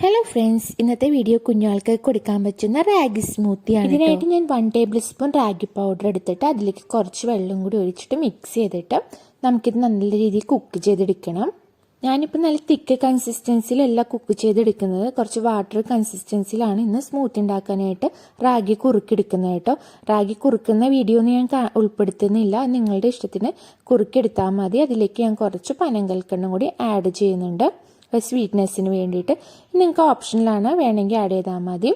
Hello friends, ഇന്നത്തെ video കുഞ്ഞുങ്ങൾക്ക് കൊടുക്കാൻ പറ്റുന്ന റാഗി സ്മൂത്തിയാണ്. ഇതിനായിട്ട് ഞാൻ 1 ടേബിൾ സ്പൂൺ റാഗി പൗഡർ എടുത്തിട്ട് അതിലേക്ക് കുറച്ച് വെള്ളം കൂടി ഒഴിച്ചിട്ട് മിക്സ് ചെയ്തിട്ട് നമുക്കിത് നല്ല രീതിയിൽ കുക്ക് ചെയ്തെടുക്കണം. ഞാനിപ്പോൾ നല്ല തിക്ക് കൺസിസ്റ്റൻസിയിലല്ല കുക്ക് ചെയ്തെടുക്കുന്നത്, കുറച്ച് വാട്ടർ കൺസിസ്റ്റൻസിയിലാണ് ഇന്ന് സ്മൂത്തി ഉണ്ടാക്കാനായിട്ട് റാഗി കുറുക്കിയെടുക്കുന്നത് കേട്ടോ. റാഗി കുറുക്കുന്ന വീഡിയോ ഒന്നും ഞാൻ ഉൾപ്പെടുത്തുന്നില്ല, നിങ്ങളുടെ ഇഷ്ടത്തിന് കുറുക്കിയെടുത്താൽ മതി. അതിലേക്ക് ഞാൻ കുറച്ച് പനങ്കൽക്കണ്ണം കൂടി ആഡ് ചെയ്യുന്നുണ്ട് സ്വീറ്റ്നെസ്സിന് വേണ്ടിയിട്ട്. നിങ്ങൾക്ക് ഓപ്ഷനിലാണ്, വേണമെങ്കിൽ ആഡ് ചെയ്താൽ മതി.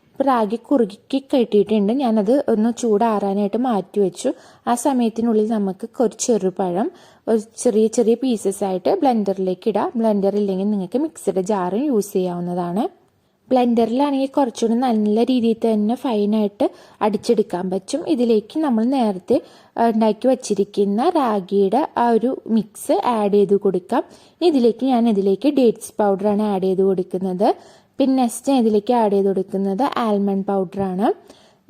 ഇപ്പോൾ റാഗി കുറുക്കി കെട്ടിയിട്ടുണ്ട്, ഞാനത് ഒന്ന് ചൂടാറാനായിട്ട് മാറ്റി വെച്ചു. ആ സമയത്തിനുള്ളിൽ നമുക്ക് കുറച്ച് ചെറുപഴം ഒരു ചെറിയ ചെറിയ പീസസ് ആയിട്ട് ബ്ലെൻഡറിലേക്ക് ഇടാം. ബ്ലെൻഡർ ഇല്ലെങ്കിൽ നിങ്ങൾക്ക് മിക്സിയുടെ ജാറും യൂസ് ചെയ്യാവുന്നതാണ്. ബ്ലെൻഡറിലാണെങ്കിൽ കുറച്ചുകൂടി നല്ല രീതിയിൽ തന്നെ ഫൈനായിട്ട് അടിച്ചെടുക്കാൻ പറ്റും. ഇതിലേക്ക് നമ്മൾ നേരത്തെ ഉണ്ടാക്കി വച്ചിരിക്കുന്ന റാഗിയുടെ ആ ഒരു മിക്സ് ആഡ് ചെയ്ത് കൊടുക്കാം. ഇതിലേക്ക് ഡേറ്റ്സ് പൗഡറാണ് ആഡ് ചെയ്ത് കൊടുക്കുന്നത്. പിന്നെ നെക്സ്റ്റ് ഇതിലേക്ക് ആഡ് ചെയ്ത് കൊടുക്കുന്നത് ആൽമണ്ട് പൗഡറാണ്.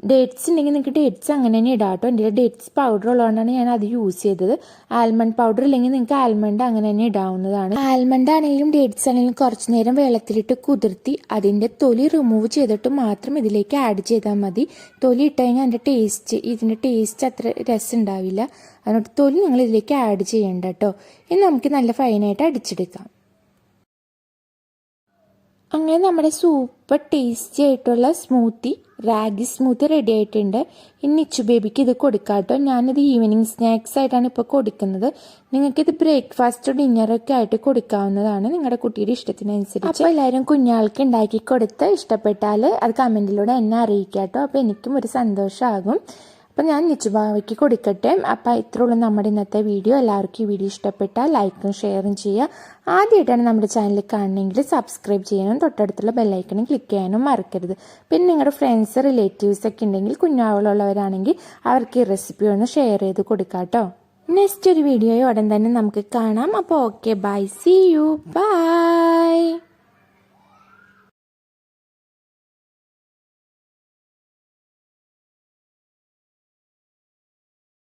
ഡേറ്റ്സ് ഉണ്ടെങ്കിൽ നിങ്ങൾക്ക് ഡേറ്റ്സ് അങ്ങനെ തന്നെ ഇടാം കേട്ടോ. എൻ്റെ ഡേറ്റ്സ് പൗഡർ ഉള്ളതുകൊണ്ടാണ് ഞാൻ അത് യൂസ് ചെയ്തത്. ആൽമണ്ട് പൗഡർ ഇല്ലെങ്കിൽ നിങ്ങൾക്ക് ആൽമണ്ട് അങ്ങനെ തന്നെ ഇടാവുന്നതാണ്. ആൽമണ്ട് ആണെങ്കിലും ഡേറ്റ്സ് ആണെങ്കിലും കുറച്ച് നേരം വെള്ളത്തിലിട്ട് കുതിർത്തി അതിൻ്റെ തൊലി റിമൂവ് ചെയ്തിട്ട് മാത്രം ഇതിലേക്ക് ആഡ് ചെയ്താൽ മതി. തൊലി ഇട്ട് കഴിഞ്ഞാൽ ഇതിൻ്റെ ടേസ്റ്റ് അത്ര രസം ഉണ്ടാവില്ല. അതുകൊണ്ട് തൊലി നിങ്ങൾ ഇതിലേക്ക് ആഡ് ചെയ്യണ്ട കേട്ടോ. ഇനി നമുക്ക് നല്ല ഫൈനായിട്ട് അടിച്ചെടുക്കാം. അങ്ങനെ നമ്മുടെ സൂപ്പർ ടേസ്റ്റി ആയിട്ടുള്ള റാഗി സ്മൂത്തി റെഡി ആയിട്ടുണ്ട്. ഇനി നിച്ചു ബേബിക്ക് ഇത് കൊടുക്കാം കേട്ടോ. ഞാനിത് ഈവനിങ് സ്നാക്സ് ആയിട്ടാണ് ഇപ്പോൾ കൊടുക്കുന്നത്. നിങ്ങൾക്കിത് ബ്രേക്ക്ഫാസ്റ്റ് ഡിന്നറൊക്കെ ആയിട്ട് കൊടുക്കാവുന്നതാണ്, നിങ്ങളുടെ കുട്ടിയുടെ ഇഷ്ടത്തിനനുസരിച്ച്. അപ്പോൾ എല്ലാവരും കുഞ്ഞാൾക്ക് ഉണ്ടാക്കി കൊടുത്ത് ഇഷ്ടപ്പെട്ടാൽ അത് കമൻറ്റിലൂടെ എന്നെ അറിയിക്കാം കേട്ടോ. അപ്പോൾ എനിക്കും ഒരു സന്തോഷമാകും. അപ്പം ഞാൻ നിച്ചുബാവയ്ക്ക് കൊടുക്കട്ടെ. അപ്പം ഇത്രയുള്ളൂ നമ്മുടെ ഇന്നത്തെ വീഡിയോ. എല്ലാവർക്കും ഈ വീഡിയോ ഇഷ്ടപ്പെട്ടാൽ ലൈക്കും ഷെയറും ചെയ്യുക. ആദ്യമായിട്ടാണ് നമ്മുടെ ചാനൽ കാണണമെങ്കിൽ സബ്സ്ക്രൈബ് ചെയ്യാനും തൊട്ടടുത്തുള്ള ബെല്ലൈക്കണും ക്ലിക്ക് ചെയ്യാനും മറക്കരുത്. പിന്നെ നിങ്ങളുടെ ഫ്രണ്ട്സ് റിലേറ്റീവ്സ് ഒക്കെ ഉണ്ടെങ്കിൽ കുഞ്ഞാവുകളുള്ളവരാണെങ്കിൽ അവർക്ക് ഈ റെസിപ്പി ഒന്ന് ഷെയർ ചെയ്ത് കൊടുക്കാം കേട്ടോ. നെക്സ്റ്റ് ഒരു വീഡിയോയോ ഉടൻ തന്നെ നമുക്ക് കാണാം. അപ്പോൾ okay, bye, see you, by.